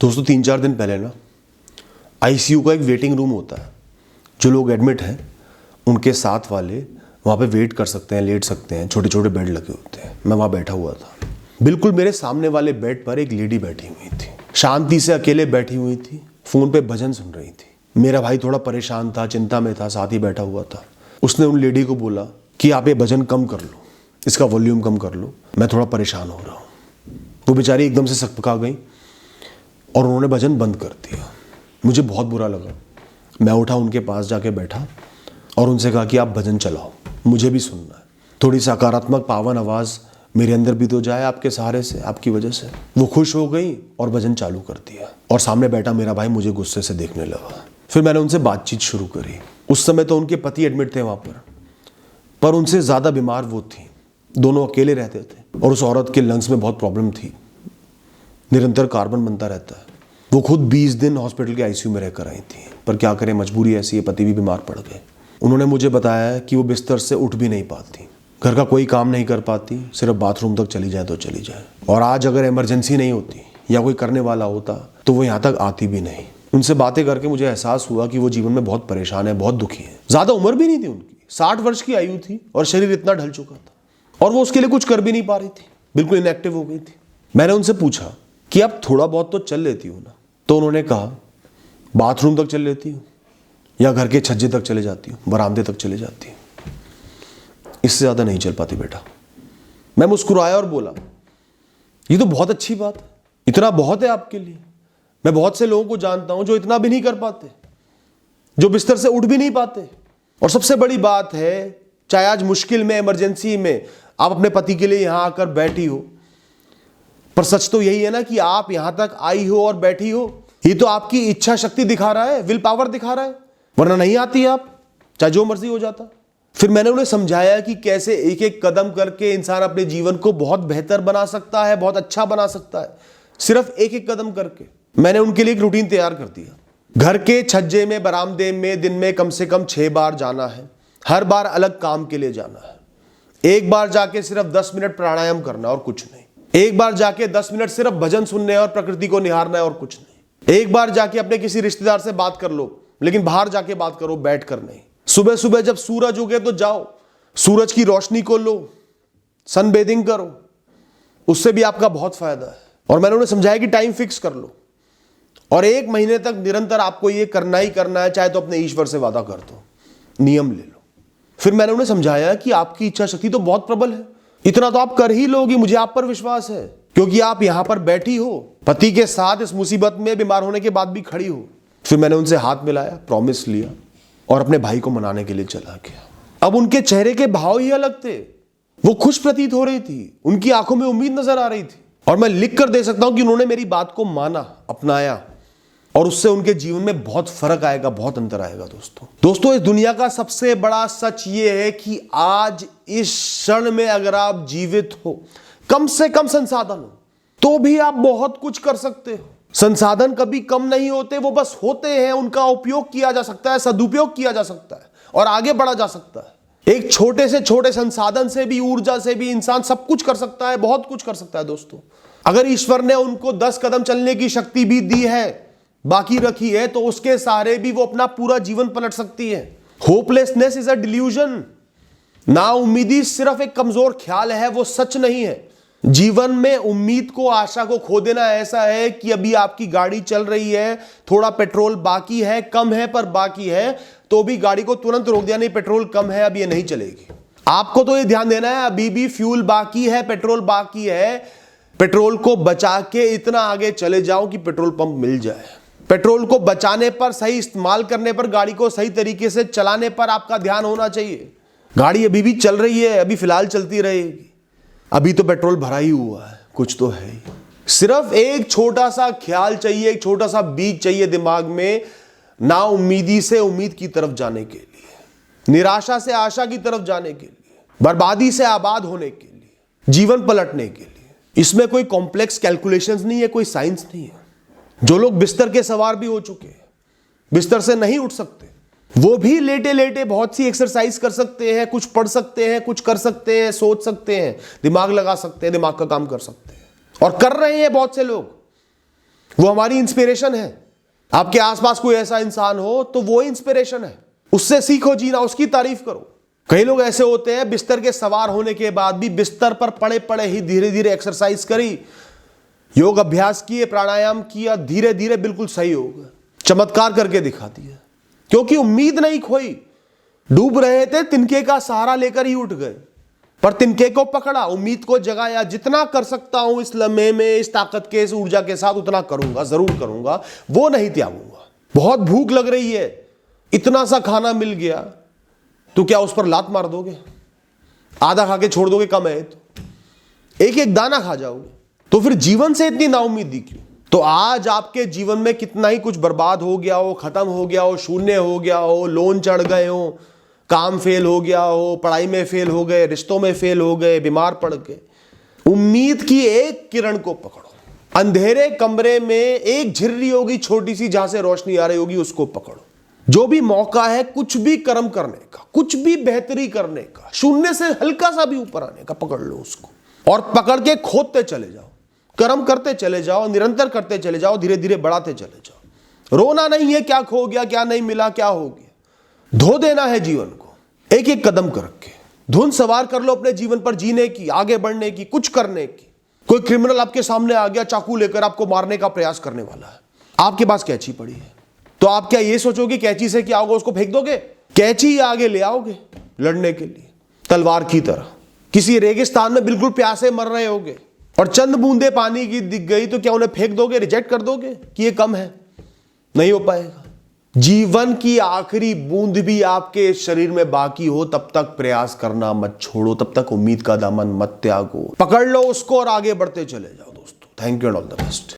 दोस्तों 3-4 दिन पहले ना आईसीयू का एक वेटिंग रूम होता है। जो लोग एडमिट हैं उनके साथ वाले वहाँ पे वेट कर सकते हैं, लेट सकते हैं, छोटे छोटे बेड लगे होते हैं। मैं वहाँ बैठा हुआ था। बिल्कुल मेरे सामने वाले बेड पर एक लेडी बैठी हुई थी, शांति से अकेले बैठी हुई थी, फ़ोन पे भजन सुन रही थी। मेरा भाई थोड़ा परेशान था, चिंता में था, साथ ही बैठा हुआ था। उसने उन लेडी को बोला कि आप ये भजन कम कर लो, इसका वॉल्यूम कम कर लो, मैं थोड़ा परेशान हो रहा हूँ। वो बेचारी एकदम से सकपका गई और उन्होंने भजन बंद कर दिया। मुझे बहुत बुरा लगा। मैं उठा, उनके पास जाके बैठा और उनसे कहा कि आप भजन चलाओ, मुझे भी सुनना है। थोड़ी सकारात्मक पावन आवाज़ मेरे अंदर भी तो जाए आपके सहारे से, आपकी वजह से। वो खुश हो गई और भजन चालू कर दिया। और सामने बैठा मेरा भाई मुझे गुस्से से देखने लगा। फिर मैंने उनसे बातचीत शुरू करी। उस समय तो उनके पति एडमिट थे वहाँ पर उनसे ज़्यादा बीमार वो थी। दोनों अकेले रहते थे और उस औरत के लंग्स में बहुत प्रॉब्लम थी, निरंतर कार्बन बनता रहता है। वो खुद 20 दिन हॉस्पिटल के आईसीयू में रहकर आई थी, पर क्या करें, मजबूरी ऐसी है, पति भी बीमार पड़ गए। उन्होंने मुझे बताया कि वो बिस्तर से उठ भी नहीं पाती, घर का कोई काम नहीं कर पाती, सिर्फ बाथरूम तक चली जाए तो चली जाए। और आज अगर इमरजेंसी नहीं होती या कोई करने वाला होता तो वो यहाँ तक आती भी नहीं। उनसे बातें करके मुझे एहसास हुआ कि वो जीवन में बहुत परेशान है, बहुत दुखी है। ज़्यादा उम्र भी नहीं थी उनकी, 60 वर्ष की आयु थी और शरीर इतना ढल चुका था और वो उसके लिए कुछ कर भी नहीं पा रही थी, बिल्कुल इनएक्टिव हो गई थी। मैंने उनसे पूछा कि आप थोड़ा बहुत तो चल लेती हो ना? तो उन्होंने कहा बाथरूम तक चल लेती हूँ या घर के छज्जे तक चले जाती हूँ, बरामदे तक चले जाती हूँ, इससे ज़्यादा नहीं चल पाती बेटा। मैं मुस्कुराया और बोला ये तो बहुत अच्छी बात है, इतना बहुत है आपके लिए। मैं बहुत से लोगों को जानता हूं जो इतना भी नहीं कर पाते, जो बिस्तर से उठ भी नहीं पाते। और सबसे बड़ी बात है, चाहे आज मुश्किल में, इमरजेंसी में आप अपने पति के लिए यहां आकर बैठी हो, पर सच तो यही है ना कि आप यहां तक आई हो और बैठी हो, ये तो आपकी इच्छा शक्ति दिखा रहा है, विल पावर दिखा रहा है, वरना नहीं आती आप, चाहे जो मर्जी हो जाता। फिर मैंने उन्हें समझाया कि कैसे एक एक कदम करके इंसान अपने जीवन को बहुत बेहतर बना सकता है, बहुत अच्छा बना सकता है, सिर्फ एक एक कदम करके। मैंने उनके लिए एक रूटीन तैयार कर दिया। घर के छज्जे में, बरामदे में दिन में कम से कम 6 बार जाना है। हर बार अलग काम के लिए जाना है। एक बार जाके सिर्फ 10 मिनट प्राणायाम करना और कुछ नहीं। एक बार जाके 10 मिनट सिर्फ भजन सुनने और प्रकृति को निहारना है और कुछ नहीं। एक बार जाके अपने किसी रिश्तेदार से बात कर लो, लेकिन बाहर जाके बात करो, बैठ कर नहीं। सुबह सुबह जब सूरज उगे तो जाओ, सूरज की रोशनी को लो, सनबेदिंग करो, उससे भी आपका बहुत फायदा है। और मैंने उन्हें समझाया कि टाइम फिक्स कर लो और 1 महीने तक निरंतर आपको ये करना ही करना है, चाहे तो अपने ईश्वर से वादा कर दो, नियम ले लो। फिर मैंने उन्हें समझाया कि आपकी इच्छा शक्ति तो बहुत प्रबल है, इतना तो आप कर ही लोगी, मुझे आप पर विश्वास है, क्योंकि आप यहां पर बैठी हो, पति के साथ इस मुसीबत में बीमार होने के बाद भी खड़ी हो। फिर मैंने उनसे हाथ मिलाया, प्रॉमिस लिया और अपने भाई को मनाने के लिए चला गया। अब उनके चेहरे के भाव ही अलग थे। वो खुश प्रतीत हो रही थी, उनकी आंखों में उम्मीद नजर आ रही थी। और मैं लिख कर दे सकता हूं कि उन्होंने मेरी बात को माना, अपनाया, और उससे उनके जीवन में बहुत फर्क आएगा, बहुत अंतर आएगा। दोस्तों इस दुनिया का सबसे बड़ा सच ये है कि आज इस क्षण में अगर आप जीवित हो, कम से कम संसाधन हो, तो भी आप बहुत कुछ कर सकते हो। संसाधन कभी कम नहीं होते, वो बस होते हैं, उनका उपयोग किया जा सकता है, सदुपयोग किया जा सकता है और आगे बढ़ा जा सकता है। एक छोटे से छोटे संसाधन से भी, ऊर्जा से भी इंसान सब कुछ कर सकता है, बहुत कुछ कर सकता है। दोस्तों अगर ईश्वर ने उनको 10 कदम चलने की शक्ति भी दी है, बाकी रखी है, तो उसके सहारे भी वो अपना पूरा जीवन पलट सकती है। Hopelessness is a delusion. ना उम्मीदी सिर्फ एक कमजोर ख्याल है, वो सच नहीं है। जीवन में उम्मीद को, आशा को खो देना ऐसा है कि अभी आपकी गाड़ी चल रही है, थोड़ा पेट्रोल बाकी है, कम है पर बाकी है, तो भी गाड़ी को तुरंत रोक दिया, नहीं पेट्रोल कम है, अब ये नहीं चलेगी। आपको तो ये ध्यान देना है अभी भी फ्यूल बाकी है, पेट्रोल बाकी है, पेट्रोल को बचा के इतना आगे चले जाओ कि पेट्रोल पंप मिल जाए। पेट्रोल को बचाने पर, सही इस्तेमाल करने पर, गाड़ी को सही तरीके से चलाने पर आपका ध्यान होना चाहिए। गाड़ी अभी भी चल रही है, अभी फिलहाल चलती रहेगी, अभी तो पेट्रोल भरा ही हुआ है, कुछ तो है ही। सिर्फ एक छोटा सा ख्याल चाहिए, एक छोटा सा बीज चाहिए दिमाग में, ना उम्मीदी से उम्मीद की तरफ जाने के लिए, निराशा से आशा की तरफ जाने के लिए, बर्बादी से आबाद होने के लिए, जीवन पलटने के लिए। इसमें कोई कॉम्प्लेक्स कैलकुलेशंस नहीं है, कोई साइंस नहीं है। जो लोग बिस्तर के सवार भी हो चुके हैं, बिस्तर से नहीं उठ सकते, वो भी लेटे लेटे बहुत सी एक्सरसाइज कर सकते हैं, कुछ पढ़ सकते हैं, कुछ कर सकते हैं, सोच सकते हैं, दिमाग लगा सकते हैं, दिमाग का काम कर सकते हैं, और कर रहे हैं बहुत से लोग। वो हमारी इंस्पिरेशन है। आपके आसपास कोई ऐसा इंसान हो तो वो इंस्पिरेशन है, उससे सीखो जीना, उसकी तारीफ करो। कई लोग ऐसे होते हैं बिस्तर के सवार होने के बाद भी बिस्तर पर पड़े पड़े ही धीरे धीरे एक्सरसाइज करी, योग अभ्यास किए, प्राणायाम किया, धीरे धीरे बिल्कुल सही हो गया, चमत्कार करके दिखा दिया, क्योंकि उम्मीद नहीं खोई। डूब रहे थे, तिनके का सहारा लेकर ही उठ गए, पर तिनके को पकड़ा, उम्मीद को जगाया। जितना कर सकता हूं इस लम्हे में, इस ताकत के, इस ऊर्जा के साथ, उतना करूंगा, जरूर करूंगा, वो नहीं त्यागूंगा। बहुत भूख लग रही है, इतना सा खाना मिल गया तो क्या उस पर लात मार दोगे? आधा खा के छोड़ दोगे? कम है तो एक एक दाना खा जाओगे। तो फिर जीवन से इतनी नाउम्मीदी क्यों? तो आज आपके जीवन में कितना ही कुछ बर्बाद हो गया हो, खत्म हो गया हो, शून्य हो गया हो, लोन चढ़ गए हो, काम फेल हो गया हो, पढ़ाई में फेल हो गए, रिश्तों में फेल हो गए, बीमार पड़ गए, उम्मीद की एक किरण को पकड़ो। अंधेरे कमरे में एक झिर्री होगी छोटी सी, जहां से रोशनी आ रही होगी, उसको पकड़ो। जो भी मौका है कुछ भी कर्म करने का, कुछ भी बेहतरी करने का, शून्य से हल्का सा भी ऊपर आने का, पकड़ लो उसको और पकड़ के खोदते चले जाओ, कर्म करते चले जाओ, निरंतर करते चले जाओ, धीरे धीरे बढ़ाते चले जाओ। रोना नहीं है क्या खो गया, क्या नहीं मिला, क्या हो गया। धो देना है जीवन को, एक एक कदम करके धुन सवार कर लो अपने जीवन पर, जीने की, आगे बढ़ने की, कुछ करने की। कोई क्रिमिनल आपके सामने आ गया चाकू लेकर आपको मारने का प्रयास करने वाला है, आपके पास कैंची पड़ी है, तो आप क्या ये सोचोगे कैंची से क्या होगा, उसको फेंक दोगे? कैंची ही आगे ले आओगे लड़ने के लिए, तलवार की तरह। किसी रेगिस्तान में बिल्कुल प्यासे मर रहे होगे और चंद बूंदे पानी की दिख गई, तो क्या उन्हें फेंक दोगे, रिजेक्ट कर दोगे कि ये कम है? नहीं हो पाएगा। जीवन की आखिरी बूंद भी आपके शरीर में बाकी हो तब तक प्रयास करना मत छोड़ो, तब तक उम्मीद का दामन मत त्यागो, पकड़ लो उसको और आगे बढ़ते चले जाओ दोस्तों। Thank you and all the best.